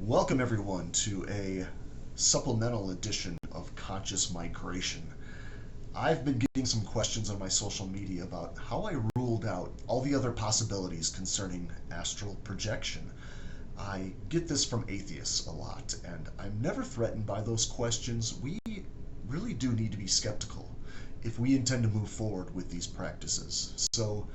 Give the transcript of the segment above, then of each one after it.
Welcome everyone to a supplemental edition of Conscious Migration. I've been getting some questions on my social media about how I ruled out all the other possibilities concerning astral projection. I get this from atheists a lot, and I'm never threatened by those questions. We really do need to be skeptical if we intend to move forward with these practices. So,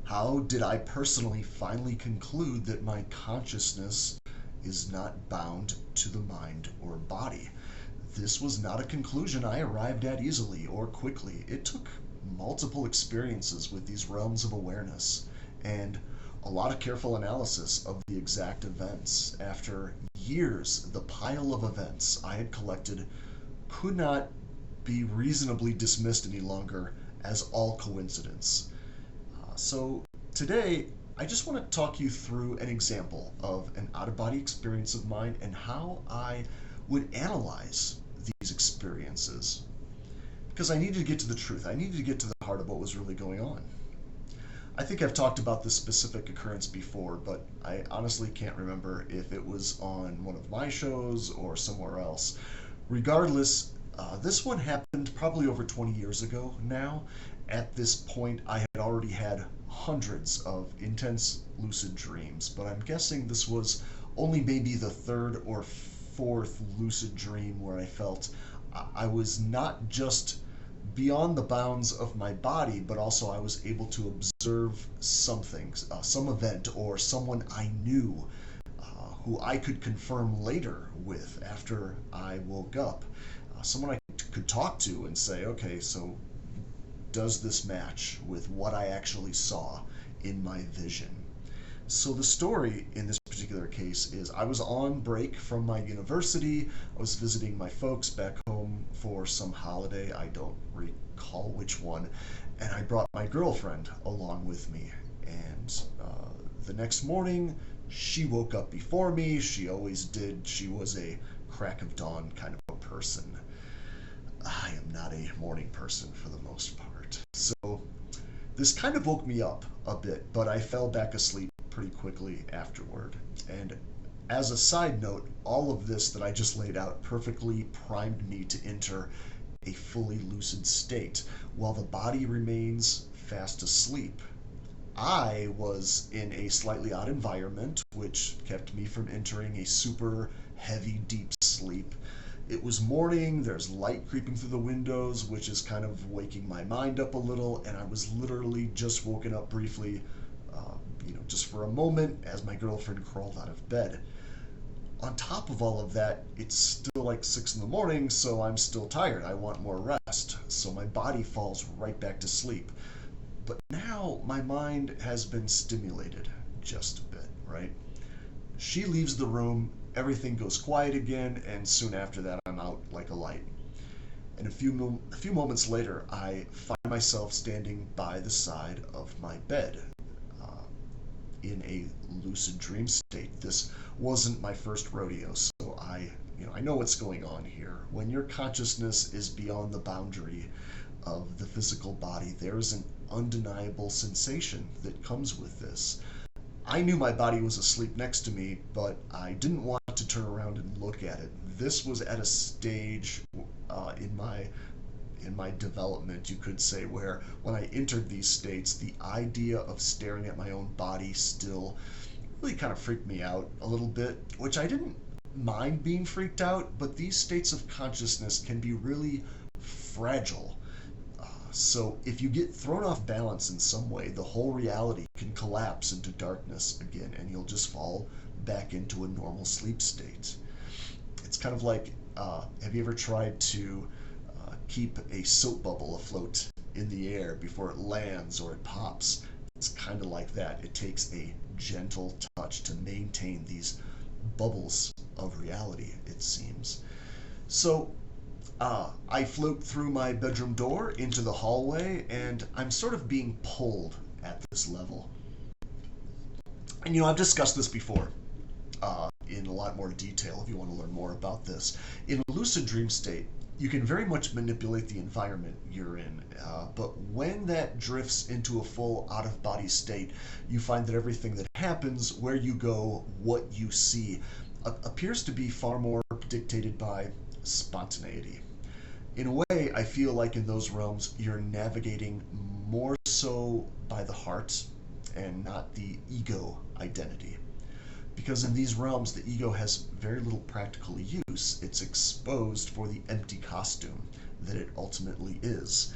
how did I personally finally conclude that my consciousness is not bound to the mind or body? This was not a conclusion I arrived at easily or quickly. It took multiple experiences with these realms of awareness and a lot of careful analysis of the exact events. After years, the pile of events I had collected could not be reasonably dismissed any longer as all coincidence. So today, I just want to talk you through an example of an out-of-body experience of mine and how I would analyze these experiences. Because I needed to get to the truth. I needed to get to the heart of what was really going on. I think I've talked about this specific occurrence before, but I honestly can't remember if it was on one of my shows or somewhere else. Regardless, this one happened probably over 20 years ago now. At this point, I had already had hundreds of intense lucid dreams, but I'm guessing this was only maybe the third or fourth lucid dream where I felt I was not just beyond the bounds of my body, but also I was able to observe something, some event or someone I knew who I could confirm later with after I woke up. Someone I could talk to and say, okay, so does this match with what I actually saw in my vision? So the story in this particular case is I was on break from my university. I was visiting my folks back home for some holiday. I don't recall which one. And I brought my girlfriend along with me. And the next morning, she woke up before me. She always did. She was a crack of dawn kind of a person. I am not a morning person for the most part. So this kind of woke me up a bit, but I fell back asleep pretty quickly afterward. And as a side note, all of this that I just laid out perfectly primed me to enter a fully lucid state while the body remains fast asleep. I was in a slightly odd environment, which kept me from entering a super heavy, deep sleep. It was morning, there's light creeping through the windows, which is kind of waking my mind up a little, and I was literally just woken up briefly, just for a moment as my girlfriend crawled out of bed. On top of all of that, it's still like 6 in the morning, so I'm still tired. I want more rest, so my body falls right back to sleep. But now my mind has been stimulated just a bit, right? She leaves the room, everything goes quiet again, and soon after that I'm out like a light. And a few moments later, I find myself standing by the side of my bed in a lucid dream state. This wasn't my first rodeo, so I know what's going on here. When your consciousness is beyond the boundary of the physical body, there's an undeniable sensation that comes with this. I knew my body was asleep next to me, but I didn't want to turn around and look at it. This was at a stage in my development, you could say, where when I entered these states, the idea of staring at my own body still really kind of freaked me out a little bit, which I didn't mind being freaked out, but these states of consciousness can be really fragile. So if you get thrown off balance in some way, the whole reality can collapse into darkness again, and you'll just fall back into a normal sleep state. It's kind of like, have you ever tried to keep a soap bubble afloat in the air before it lands or it pops? It's kind of like that. It takes a gentle touch to maintain these bubbles of reality, it seems. So I float through my bedroom door into the hallway, and I'm sort of being pulled at this level. And I've discussed this before in a lot more detail if you want to learn more about this. In a lucid dream state, you can very much manipulate the environment you're in, but when that drifts into a full out-of-body state, you find that everything that happens, where you go, what you see, appears to be far more dictated by spontaneity. In a way, I feel like in those realms, you're navigating more so by the heart and not the ego identity. Because in these realms, the ego has very little practical use. It's exposed for the empty costume that it ultimately is.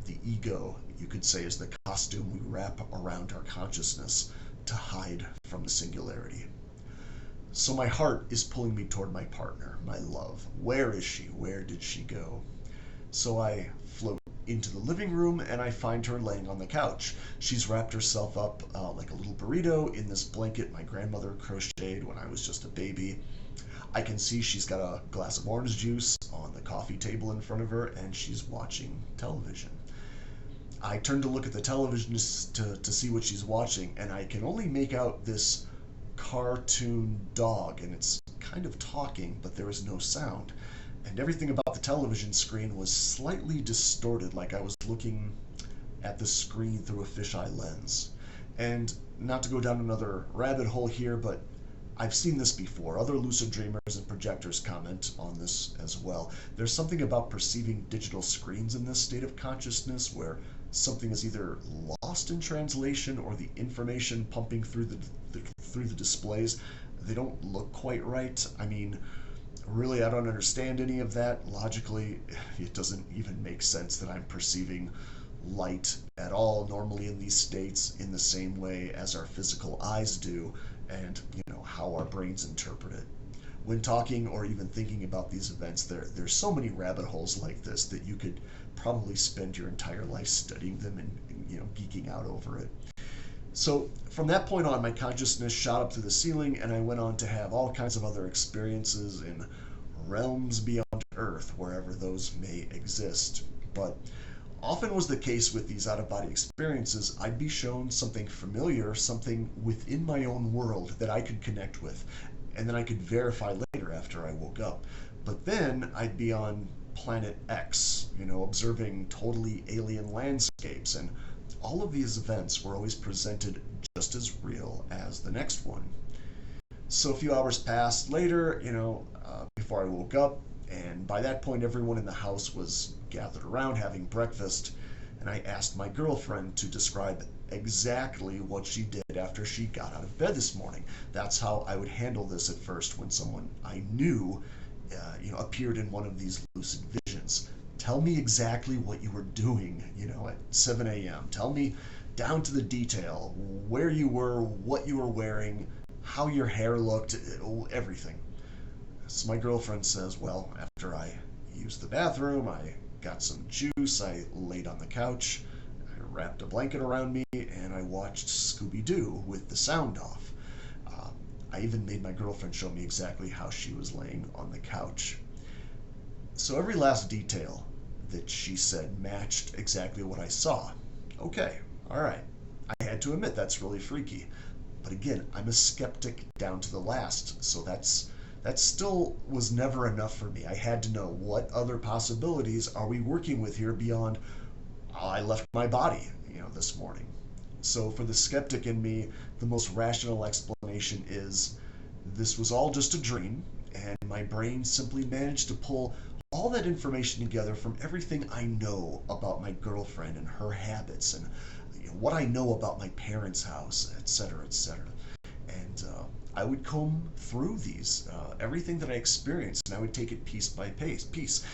The ego, you could say, is the costume we wrap around our consciousness to hide from the singularity. So my heart is pulling me toward my partner, my love. Where is she? Where did she go? So I float into the living room and I find her laying on the couch. She's wrapped herself up like a little burrito in this blanket my grandmother crocheted when I was just a baby. I can see she's got a glass of orange juice on the coffee table in front of her and she's watching television. I turn to look at the television to see what she's watching, and I can only make out this cartoon dog, and it's kind of talking, but there is no sound. And everything about the television screen was slightly distorted, like I was looking at the screen through a fisheye lens. And not to go down another rabbit hole here, but I've seen this before. Other lucid dreamers and projectors comment on this as well. There's something about perceiving digital screens in this state of consciousness where something is either lost in translation or the information pumping through the displays, they don't look quite right. I mean, really, I don't understand any of that. Logically, it doesn't even make sense that I'm perceiving light at all normally in these states in the same way as our physical eyes do, and how our brains interpret it. When talking or even thinking about these events, there's so many rabbit holes like this that you could probably spend your entire life studying them and geeking out over it. So from that point on, my consciousness shot up to the ceiling, and I went on to have all kinds of other experiences in realms beyond Earth, wherever those may exist. But often was the case with these out-of-body experiences, I'd be shown something familiar, something within my own world that I could connect with, and then I could verify later after I woke up. But then I'd be on planet X, observing totally alien landscapes, and all of these events were always presented just as real as the next one. So a few hours passed later, before I woke up, and by that point everyone in the house was gathered around having breakfast, and I asked my girlfriend to describe exactly what she did after she got out of bed this morning. That's how I would handle this at first when someone I knew appeared in one of these lucid visions. Tell me exactly what you were doing, at 7 a.m. Tell me down to the detail where you were, what you were wearing, how your hair looked, everything. So my girlfriend says, well, after I used the bathroom, I got some juice, I laid on the couch, I wrapped a blanket around me, and I watched Scooby-Doo with the sound off. I even made my girlfriend show me exactly how she was laying on the couch. So every last detail that she said matched exactly what I saw. Okay, all right. I had to admit that's really freaky. But again, I'm a skeptic down to the last, so that still was never enough for me. I had to know what other possibilities are we working with here beyond I left my body, this morning. So for the skeptic in me, the most rational explanation is this was all just a dream, and my brain simply managed to pull all that information together from everything I know about my girlfriend and her habits and what I know about my parents' house, etc., etc. And I would comb through these, everything that I experienced, and I would take it piece by piece.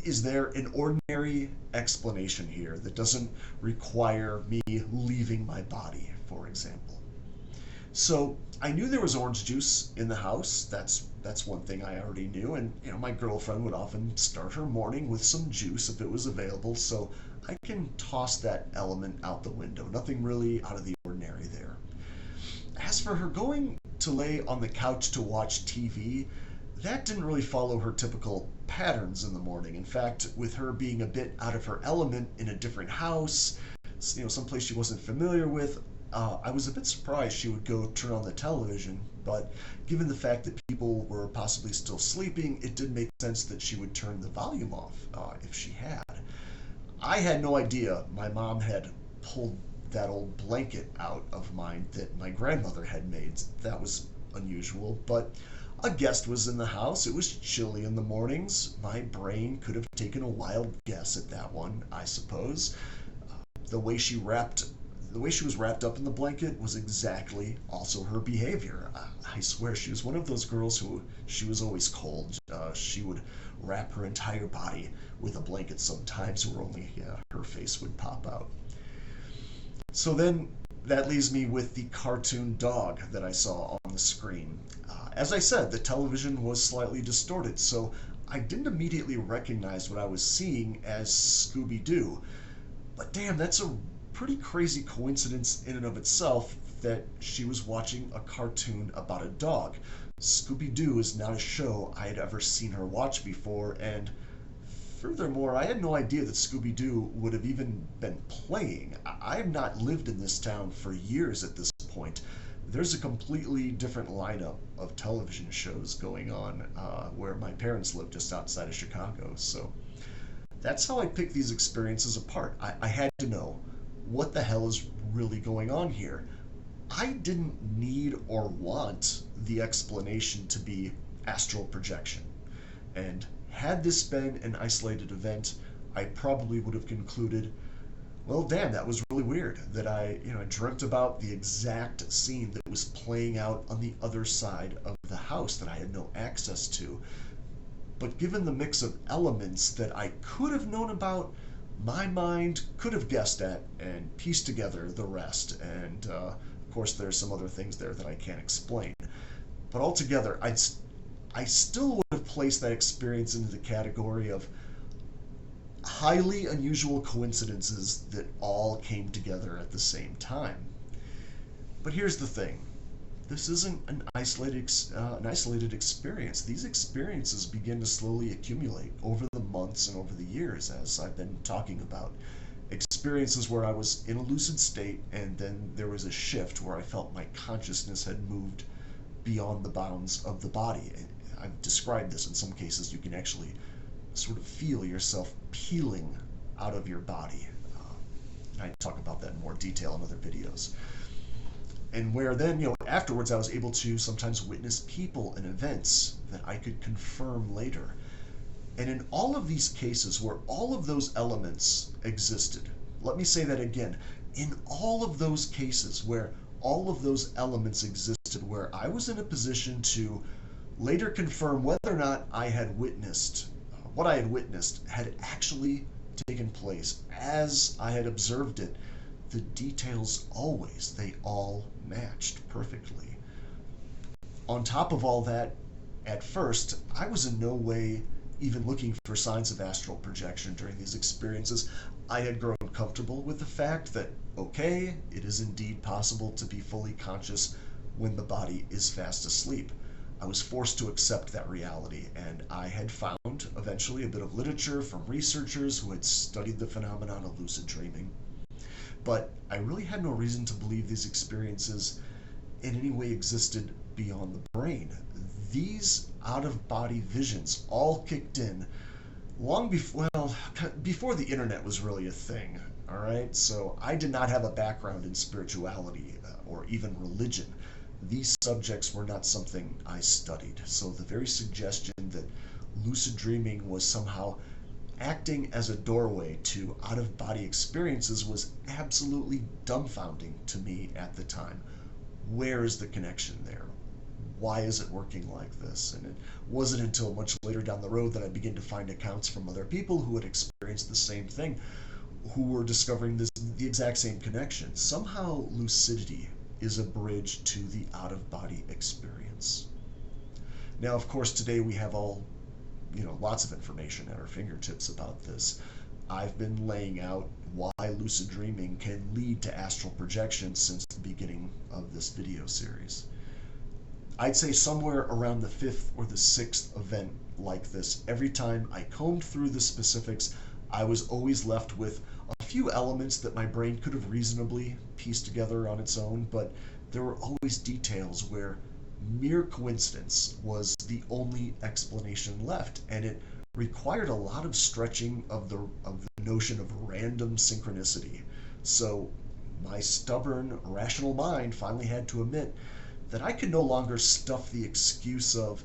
Is there an ordinary explanation here that doesn't require me leaving my body, for example? So I knew there was orange juice in the house. That's one thing I already knew, and my girlfriend would often start her morning with some juice if it was available, so I can toss that element out the window. Nothing really out of the ordinary there. As for her going to lay on the couch to watch TV, that didn't really follow her typical patterns in the morning. In fact, with her being a bit out of her element in a different house, someplace she wasn't familiar with, I was a bit surprised she would go turn on the television, but given the fact that people were possibly still sleeping, it did make sense that she would turn the volume off if she had. I had no idea my mom had pulled that old blanket out of mine that my grandmother had made. That was unusual, but A guest was in the house. It was chilly in the mornings. My brain could have taken a wild guess at that one, I suppose. The way she wrapped the way she was wrapped up in the blanket was exactly also her behavior. I swear she was one of those girls who she was always cold. She would wrap her entire body with a blanket sometimes, where only her face would pop out. So then that leaves me with the cartoon dog that I saw on the screen. As I said, the television was slightly distorted, so I didn't immediately recognize what I was seeing as Scooby Doo. But damn, that's a pretty crazy coincidence in and of itself that she was watching a cartoon about a dog. Scooby Doo is not a show I had ever seen her watch before, and furthermore, I had no idea that Scooby Doo would have even been playing. I have not lived in this town for years at this point. There's a completely different lineup of television shows going on where my parents live just outside of Chicago. So that's how I pick these experiences apart. I had to know what the hell is really going on here. I didn't need or want the explanation to be astral projection. And had this been an isolated event, I probably would have concluded, well, damn, that was really weird that I dreamt about the exact scene that was playing out on the other side of the house that I had no access to. But given the mix of elements that I could have known about, my mind could have guessed at and pieced together the rest. And of course, there's some other things there that I can't explain. But altogether, I still would have placed that experience into the category of highly unusual coincidences that all came together at the same time. But here's the thing. This isn't an isolated experience. These experiences begin to slowly accumulate over the months and over the years, as I've been talking about. Experiences where I was in a lucid state, and then there was a shift where I felt my consciousness had moved beyond the bounds of the body. I've described this. In some cases, you can actually sort of feel yourself peeling out of your body. I talk about that in more detail in other videos. And where then, afterwards I was able to sometimes witness people and events that I could confirm later. And in all of these cases where all of those elements existed, let me say that again, in all of those cases where all of those elements existed, where I was in a position to later confirm whether or not I had witnessed, what I had witnessed had actually taken place as I had observed it, the details they all matched perfectly. On top of all that, at first, I was in no way even looking for signs of astral projection during these experiences. I had grown comfortable with the fact that, okay, it is indeed possible to be fully conscious when the body is fast asleep. I was forced to accept that reality, and I had found eventually a bit of literature from researchers who had studied the phenomenon of lucid dreaming. But I really had no reason to believe these experiences in any way existed beyond the brain. These out-of-body visions all kicked in long before the internet was really a thing, all right? So I did not have a background in spirituality or even religion. These subjects were not something I studied. So the very suggestion that lucid dreaming was somehow acting as a doorway to out-of-body experiences was absolutely dumbfounding to me at the time. Where is the connection there? Why is it working like this? And it wasn't until much later down the road that I began to find accounts from other people who had experienced the same thing, who were discovering the exact same connection. Somehow lucidity is a bridge to the out-of-body experience. Now, of course, today we have lots of information at our fingertips about this. I've been laying out why lucid dreaming can lead to astral projection since the beginning of this video series. I'd say somewhere around the 5th or the 6th event like this, every time I combed through the specifics, I was always left with a few elements that my brain could have reasonably pieced together on its own, but there were always details where mere coincidence was the only explanation left, and it required a lot of stretching of the notion of random synchronicity. So my stubborn, rational mind finally had to admit, that I could no longer stuff the excuse of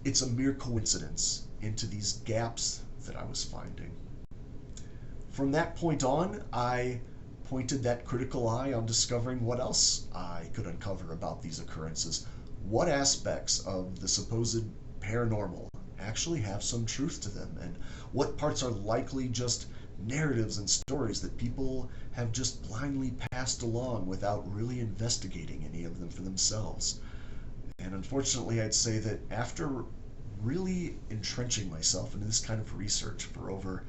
it's a mere coincidence into these gaps that I was finding. From that point on, I pointed that critical eye on discovering what else I could uncover about these occurrences. What aspects of the supposed paranormal actually have some truth to them, and what parts are likely just narratives and stories that people have just blindly passed along without really investigating any of them for themselves. And unfortunately, I'd say that after really entrenching myself into this kind of research for over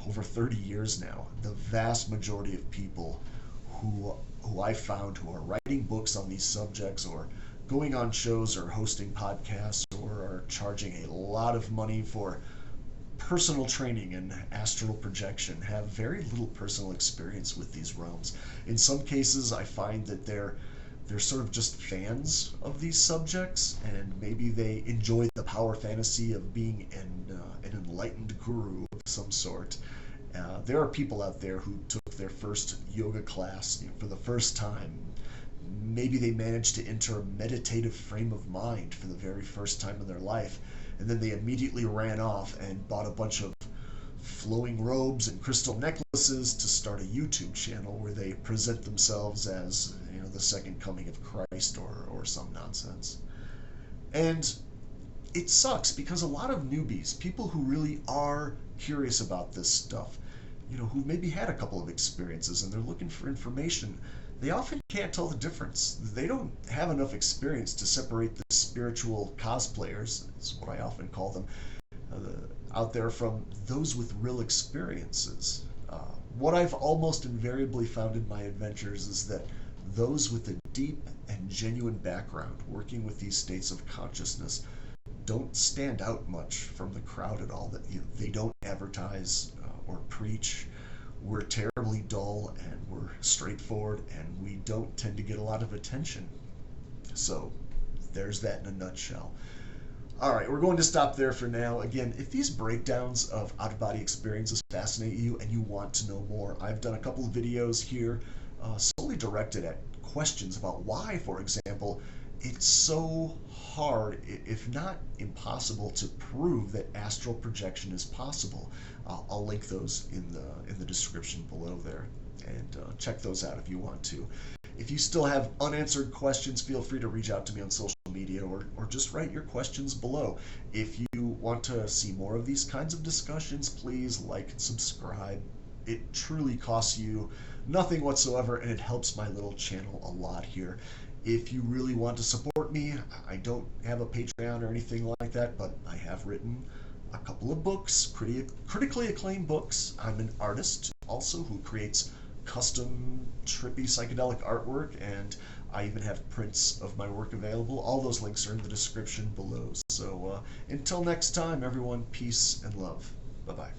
30 years now, the vast majority of people who I found who are writing books on these subjects or going on shows or hosting podcasts or are charging a lot of money for personal training in astral projection have very little personal experience with these realms. In some cases, I find that they're sort of just fans of these subjects, and maybe they enjoy the power fantasy of being an enlightened guru of some sort. There are people out there who took their first yoga class, for the first time. Maybe they managed to enter a meditative frame of mind for the very first time in their life, and then they immediately ran off and bought a bunch of flowing robes and crystal necklaces to start a YouTube channel where they present themselves as, the second coming of Christ or some nonsense. And it sucks because a lot of newbies, people who really are curious about this stuff, who maybe had a couple of experiences and they're looking for information, they often can't tell the difference. They don't have enough experience to separate the spiritual cosplayers, is what I often call them, out there from those with real experiences. What I've almost invariably found in my adventures is that those with a deep and genuine background working with these states of consciousness don't stand out much from the crowd at all. That they don't advertise or preach. We're terribly dull and we're straightforward, and we don't tend to get a lot of attention. So there's that in a nutshell. All right, we're going to stop there for now. Again, if these breakdowns of out-of-body experiences fascinate you and you want to know more, I've done a couple of videos here solely directed at questions about why, for example, it's so hard, if not impossible, to prove that astral projection is possible. I'll link those in the description below there, and check those out if you want to. If you still have unanswered questions, feel free to reach out to me on social media or just write your questions below. If you want to see more of these kinds of discussions, please like and subscribe. It truly costs you nothing whatsoever, and it helps my little channel a lot here. If you really want to support me, I don't have a Patreon or anything like that, but I have written a couple of books, critically acclaimed books. I'm an artist also who creates custom trippy psychedelic artwork, and I even have prints of my work available. All those links are in the description below. So until next time, everyone, peace and love. Bye-bye.